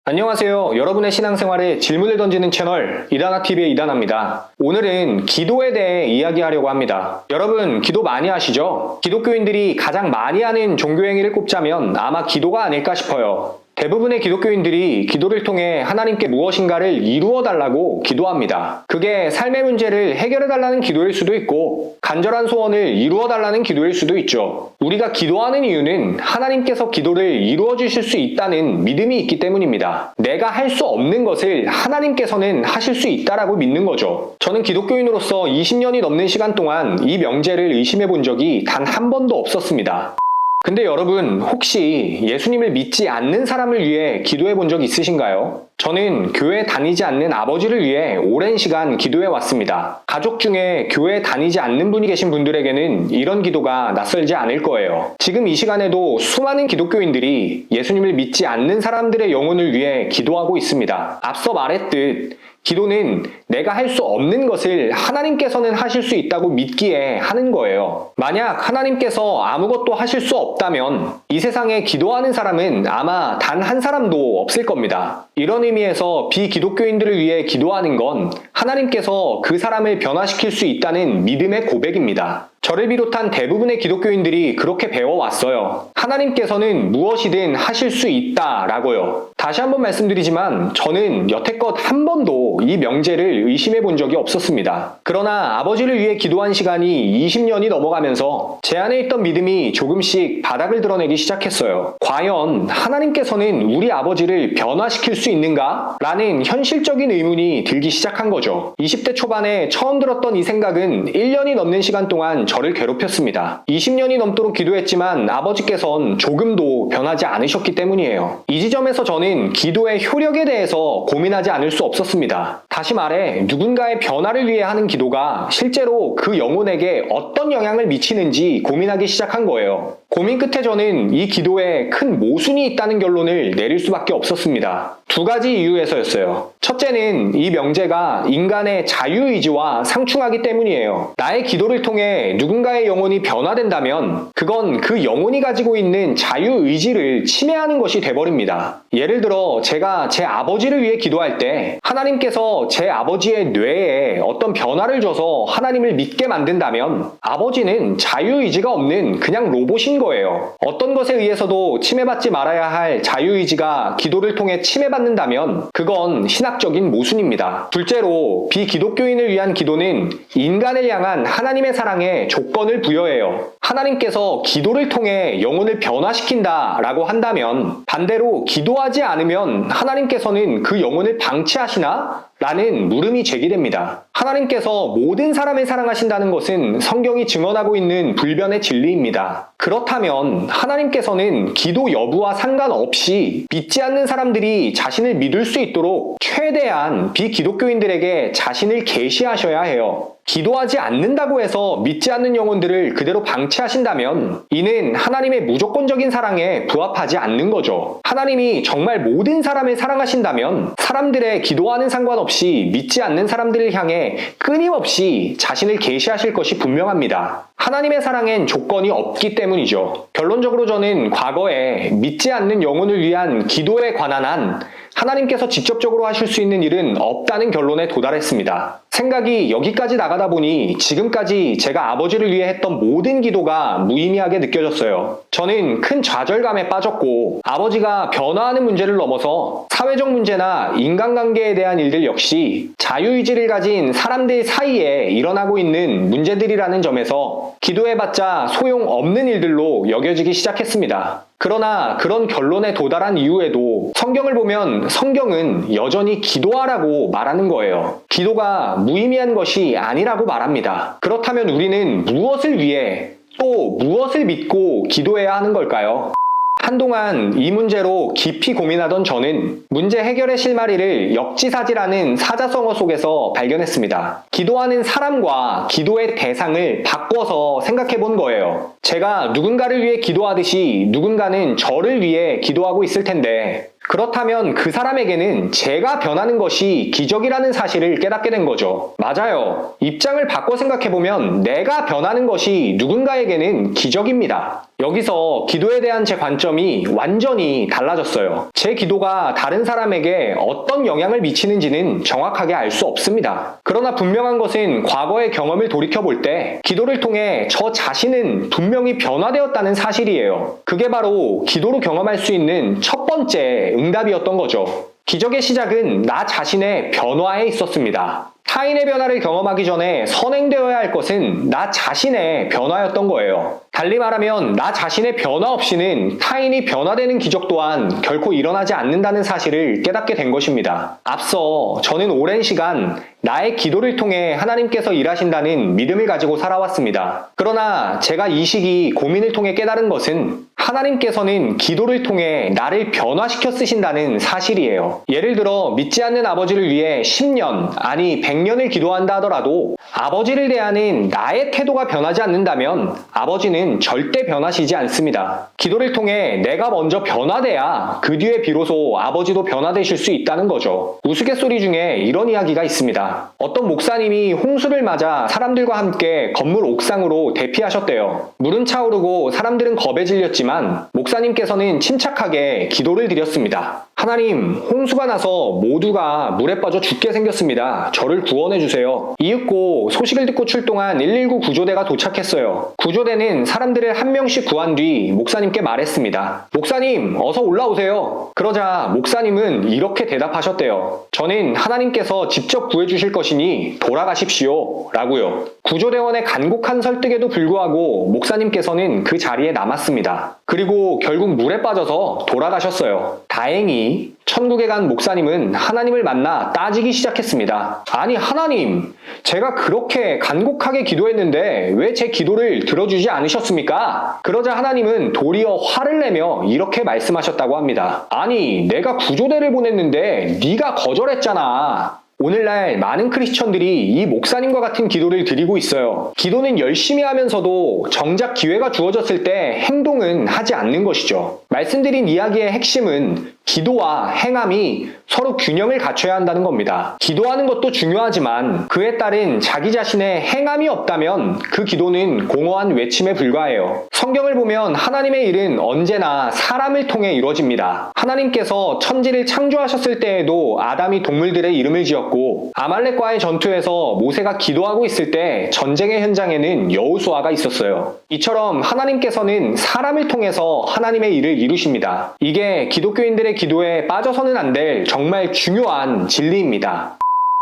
안녕하세요. 여러분의 신앙생활에 질문을 던지는 채널 이다나TV의 이다나입니다. 오늘은 기도에 대해 이야기하려고 합니다. 여러분, 기도 많이 하시죠? 기독교인들이 가장 많이 하는 종교행위를 꼽자면 아마 기도가 아닐까 싶어요. 대부분의 기독교인들이 기도를 통해 하나님께 무엇인가를 이루어 달라고 기도합니다. 그게 삶의 문제를 해결해 달라는 기도일 수도 있고 간절한 소원을 이루어 달라는 기도일 수도 있죠. 우리가 기도하는 이유는 하나님께서 기도를 이루어 주실 수 있다는 믿음이 있기 때문입니다. 내가 할 수 없는 것을 하나님께서는 하실 수 있다라고 믿는 거죠. 저는 기독교인으로서 20년이 넘는 시간 동안 이 명제를 의심해 본 적이 단 한 번도 없었습니다. 근데 여러분, 혹시 예수님을 믿지 않는 사람을 위해 기도해 본 적 있으신가요? 저는 교회 다니지 않는 아버지를 위해 오랜 시간 기도해 왔습니다. 가족 중에 교회 다니지 않는 분이 계신 분들에게는 이런 기도가 낯설지 않을 거예요. 지금 이 시간에도 수많은 기독교인들이 예수님을 믿지 않는 사람들의 영혼을 위해 기도하고 있습니다. 앞서 말했듯 기도는 내가 할 수 없는 것을 하나님께서는 하실 수 있다고 믿기에 하는 거예요. 만약 하나님께서 아무것도 하실 수 없다면 이 세상에 기도하는 사람은 아마 단 한 사람도 없을 겁니다. 이런 의미에서 비기독교인들을 위해 기도하는 건 하나님께서 그 사람을 변화시킬 수 있다는 믿음의 고백입니다. 저를 비롯한 대부분의 기독교인들이 그렇게 배워왔어요. 하나님께서는 무엇이든 하실 수 있다라고요. 다시 한번 말씀드리지만 저는 여태껏 한 번도 이 명제를 의심해 본 적이 없었습니다. 그러나 아버지를 위해 기도한 시간이 20년이 넘어가면서 제 안에 있던 믿음이 조금씩 바닥을 드러내기 시작했어요. 과연 하나님께서는 우리 아버지를 변화시킬 수 있는가? 라는 현실적인 의문이 들기 시작한 거죠. 20대 초반에 처음 들었던 이 생각은 1년이 넘는 시간 동안 저를 괴롭혔습니다. 20년이 넘도록 기도했지만 아버지께선 조금도 변하지 않으셨기 때문이에요. 이 지점에서 저는 기도의 효력에 대해서 고민하지 않을 수 없었습니다. 다시 말해 누군가의 변화를 위해 하는 기도가 실제로 그 영혼에게 어떤 영향을 미치는지 고민하기 시작한 거예요. 고민 끝에 저는 이 기도에 큰 모순이 있다는 결론을 내릴 수밖에 없었습니다. 두 가지 이유에서였어요. 첫째는 이 명제가 인간의 자유의지와 상충하기 때문이에요. 나의 기도를 통해 누군가의 영혼이 변화된다면 그건 그 영혼이 가지고 있는 자유의지를 침해하는 것이 돼버립니다. 예를 들어 제가 제 아버지를 위해 기도할 때 하나님께서 제 아버지의 뇌에 어떤 변화를 줘서 하나님을 믿게 만든다면 아버지는 자유의지가 없는 그냥 로봇인 거예요. 어떤 것에 의해서도 침해받지 말아야 할 자유의지가 기도를 통해 침해받는다면 그건 신학적인 모순입니다. 둘째로 비기독교인을 위한 기도는 인간을 향한 하나님의 사랑에 조건을 부여해요. 하나님께서 기도를 통해 영혼을 변화시킨다라고 한다면 반대로 기도하지 않으면 하나님께서는 그 영혼을 방치하시나? 라는 물음이 제기됩니다. 하나님께서 모든 사람을 사랑하신다는 것은 성경이 증언하고 있는 불변의 진리입니다. 그렇다면 하나님께서는 기도 여부와 상관없이 믿지 않는 사람들이 자신을 믿을 수 있도록 최대한 비기독교인들에게 자신을 계시하셔야 해요. 기도하지 않는다고 해서 믿지 않는 영혼들을 그대로 방치하신다면 이는 하나님의 무조건적인 사랑에 부합하지 않는 거죠. 하나님이 정말 모든 사람을 사랑하신다면 사람들의 기도와는 상관없이 믿지 않는 사람들을 향해 끊임없이 자신을 계시하실 것이 분명합니다. 하나님의 사랑엔 조건이 없기 때문이죠. 결론적으로 저는 과거에 믿지 않는 영혼을 위한 기도에 관한 한 하나님께서 직접적으로 하실 수 있는 일은 없다는 결론에 도달했습니다. 생각이 여기까지 나가다 보니 지금까지 제가 아버지를 위해 했던 모든 기도가 무의미하게 느껴졌어요. 저는 큰 좌절감에 빠졌고 아버지가 변화하는 문제를 넘어서 사회적 문제나 인간관계에 대한 일들 역시 자유의지를 가진 사람들 사이에 일어나고 있는 문제들이라는 점에서 기도해봤자 소용없는 일들로 여겨지기 시작했습니다. 그러나 그런 결론에 도달한 이후에도 성경을 보면 성경은 여전히 기도하라고 말하는 거예요. 기도가 무의미한 것이 아니라고 말합니다. 그렇다면 우리는 무엇을 위해 또 무엇을 믿고 기도해야 하는 걸까요? 한동안 이 문제로 깊이 고민하던 저는 문제 해결의 실마리를 역지사지라는 사자성어 속에서 발견했습니다. 기도하는 사람과 기도의 대상을 바꿔서 생각해 본 거예요. 제가 누군가를 위해 기도하듯이 누군가는 저를 위해 기도하고 있을 텐데 그렇다면 그 사람에게는 제가 변하는 것이 기적이라는 사실을 깨닫게 된 거죠. 맞아요. 입장을 바꿔 생각해보면 내가 변하는 것이 누군가에게는 기적입니다. 여기서 기도에 대한 제 관점이 완전히 달라졌어요. 제 기도가 다른 사람에게 어떤 영향을 미치는지는 정확하게 알 수 없습니다. 그러나 분명한 것은 과거의 경험을 돌이켜볼 때 기도를 통해 저 자신은 분명히 변화되었다는 사실이에요. 그게 바로 기도로 경험할 수 있는 첫 번째 응답이었던 거죠. 기적의 시작은 나 자신의 변화에 있었습니다. 타인의 변화를 경험하기 전에 선행되어야 할 것은 나 자신의 변화였던 거예요. 달리 말하면 나 자신의 변화 없이는 타인이 변화되는 기적 또한 결코 일어나지 않는다는 사실을 깨닫게 된 것입니다. 앞서 저는 오랜 시간 나의 기도를 통해 하나님께서 일하신다는 믿음을 가지고 살아왔습니다. 그러나 제가 이 시기 고민을 통해 깨달은 것은 하나님께서는 기도를 통해 나를 변화시켜 쓰신다는 사실이에요. 예를 들어 믿지 않는 아버지를 위해 10년, 아니 100년을 기도한다 하더라도 아버지를 대하는 나의 태도가 변하지 않는다면 아버지는 절대 변하시지 않습니다. 기도를 통해 내가 먼저 변화돼야 그 뒤에 비로소 아버지도 변화되실 수 있다는 거죠. 우스갯소리 중에 이런 이야기가 있습니다. 어떤 목사님이 홍수를 맞아 사람들과 함께 건물 옥상으로 대피하셨대요. 물은 차오르고 사람들은 겁에 질렸지만 목사님께서는 침착하게 기도를 드렸습니다. 하나님, 홍수가 나서 모두가 물에 빠져 죽게 생겼습니다. 저를 구원해 주세요. 이윽고 소식을 듣고 출동한 119 구조대가 도착했어요. 구조대는 사람들을 한 명씩 구한 뒤 목사님께 말했습니다. 목사님, 어서 올라오세요. 그러자 목사님은 이렇게 대답하셨대요. 저는 하나님께서 직접 구해주실 것이니 돌아가십시오. 라고요. 구조대원의 간곡한 설득에도 불구하고 목사님께서는 그 자리에 남았습니다. 그리고 결국 물에 빠져서 돌아가셨어요. 다행히 천국에 간 목사님은 하나님을 만나 따지기 시작했습니다. 아니 하나님, 제가 그렇게 간곡하게 기도했는데 왜 제 기도를 들어주지 않으셨습니까? 그러자 하나님은 도리어 화를 내며 이렇게 말씀하셨다고 합니다. 아니, 내가 구조대를 보냈는데 네가 거절했잖아. 오늘날 많은 크리스천들이 이 목사님과 같은 기도를 드리고 있어요. 기도는 열심히 하면서도 정작 기회가 주어졌을 때 행동은 하지 않는 것이죠. 말씀드린 이야기의 핵심은 기도와 행함이 서로 균형을 갖춰야 한다는 겁니다. 기도하는 것도 중요하지만 그에 따른 자기 자신의 행함이 없다면 그 기도는 공허한 외침에 불과해요. 성경을 보면 하나님의 일은 언제나 사람을 통해 이루어집니다. 하나님께서 천지를 창조하셨을 때에도 아담이 동물들의 이름을 지었고 아말렉과의 전투에서 모세가 기도하고 있을 때 전쟁의 현장에는 여호수아가 있었어요. 이처럼 하나님께서는 사람을 통해서 하나님의 일을 이루십니다. 이게 기독교인들의 기도에 빠져서는 안 될 정말 중요한 진리입니다.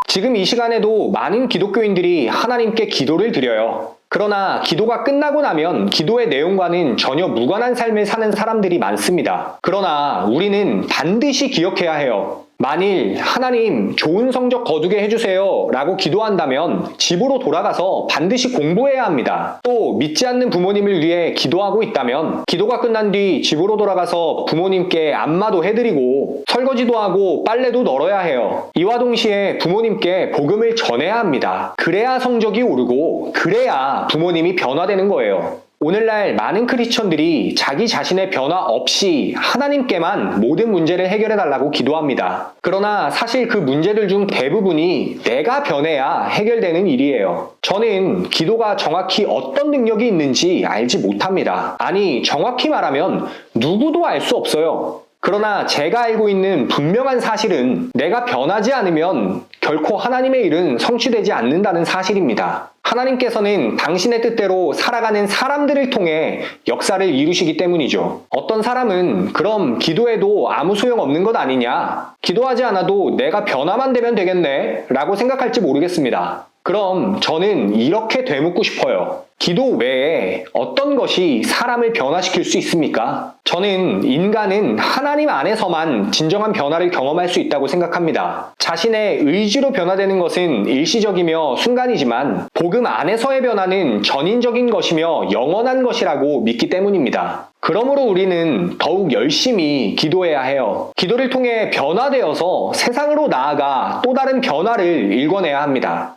지금 이 시간에도 많은 기독교인들이 하나님께 기도를 드려요. 그러나 기도가 끝나고 나면 기도의 내용과는 전혀 무관한 삶을 사는 사람들이 많습니다. 그러나 우리는 반드시 기억해야 해요. 만일 하나님 좋은 성적 거두게 해주세요 라고 기도한다면 집으로 돌아가서 반드시 공부해야 합니다. 또 믿지 않는 부모님을 위해 기도하고 있다면 기도가 끝난 뒤 집으로 돌아가서 부모님께 안마도 해드리고 설거지도 하고 빨래도 널어야 해요. 이와 동시에 부모님께 복음을 전해야 합니다. 그래야 성적이 오르고 그래야 부모님이 변화되는 거예요. 오늘날 많은 크리스천들이 자기 자신의 변화 없이 하나님께만 모든 문제를 해결해달라고 기도합니다. 그러나 사실 그 문제들 중 대부분이 내가 변해야 해결되는 일이에요. 저는 기도가 정확히 어떤 능력이 있는지 알지 못합니다. 아니, 정확히 말하면 누구도 알 수 없어요. 그러나 제가 알고 있는 분명한 사실은 내가 변하지 않으면 결코 하나님의 일은 성취되지 않는다는 사실입니다. 하나님께서는 당신의 뜻대로 살아가는 사람들을 통해 역사를 이루시기 때문이죠. 어떤 사람은 그럼 기도해도 아무 소용없는 것 아니냐? 기도하지 않아도 내가 변화만 되면 되겠네? 라고 생각할지 모르겠습니다. 그럼 저는 이렇게 되묻고 싶어요. 기도 외에 어떤 것이 사람을 변화시킬 수 있습니까? 저는 인간은 하나님 안에서만 진정한 변화를 경험할 수 있다고 생각합니다. 자신의 의지로 변화되는 것은 일시적이며 순간이지만 복음 안에서의 변화는 전인적인 것이며 영원한 것이라고 믿기 때문입니다. 그러므로 우리는 더욱 열심히 기도해야 해요. 기도를 통해 변화되어서 세상으로 나아가 또 다른 변화를 일궈내야 합니다.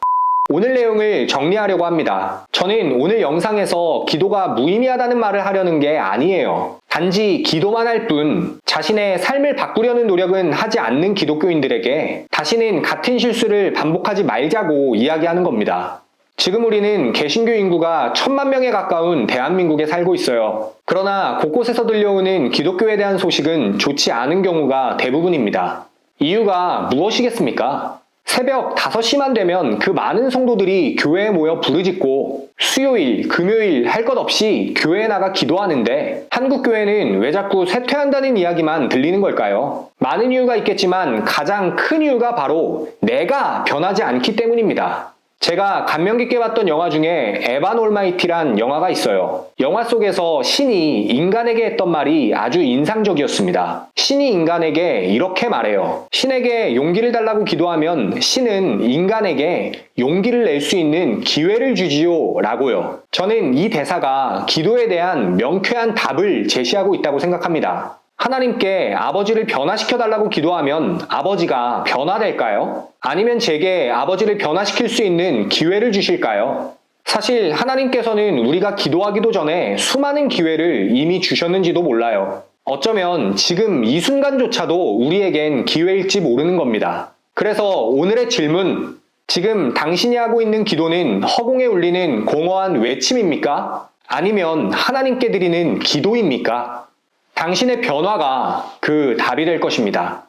오늘 내용을 정리하려고 합니다. 저는 오늘 영상에서 기도가 무의미하다는 말을 하려는 게 아니에요. 단지 기도만 할 뿐 자신의 삶을 바꾸려는 노력은 하지 않는 기독교인들에게 다시는 같은 실수를 반복하지 말자고 이야기하는 겁니다. 지금 우리는 개신교 인구가 1,000만 명에 가까운 대한민국에 살고 있어요. 그러나 곳곳에서 들려오는 기독교에 대한 소식은 좋지 않은 경우가 대부분입니다. 이유가 무엇이겠습니까? 새벽 5시만 되면 그 많은 성도들이 교회에 모여 부르짖고 수요일, 금요일 할 것 없이 교회에 나가 기도하는데 한국 교회는 왜 자꾸 쇠퇴한다는 이야기만 들리는 걸까요? 많은 이유가 있겠지만 가장 큰 이유가 바로 내가 변하지 않기 때문입니다. 제가 감명 깊게 봤던 영화 중에 에반 올마이티란 영화가 있어요. 영화 속에서 신이 인간에게 했던 말이 아주 인상적이었습니다. 신이 인간에게 이렇게 말해요. 신에게 용기를 달라고 기도하면 신은 인간에게 용기를 낼 수 있는 기회를 주지요 라고요. 저는 이 대사가 기도에 대한 명쾌한 답을 제시하고 있다고 생각합니다. 하나님께 아버지를 변화시켜 달라고 기도하면 아버지가 변화될까요? 아니면 제게 아버지를 변화시킬 수 있는 기회를 주실까요? 사실 하나님께서는 우리가 기도하기도 전에 수많은 기회를 이미 주셨는지도 몰라요. 어쩌면 지금 이 순간조차도 우리에겐 기회일지 모르는 겁니다. 그래서 오늘의 질문, 지금 당신이 하고 있는 기도는 허공에 울리는 공허한 외침입니까? 아니면 하나님께 드리는 기도입니까? 당신의 변화가 그 답이 될 것입니다.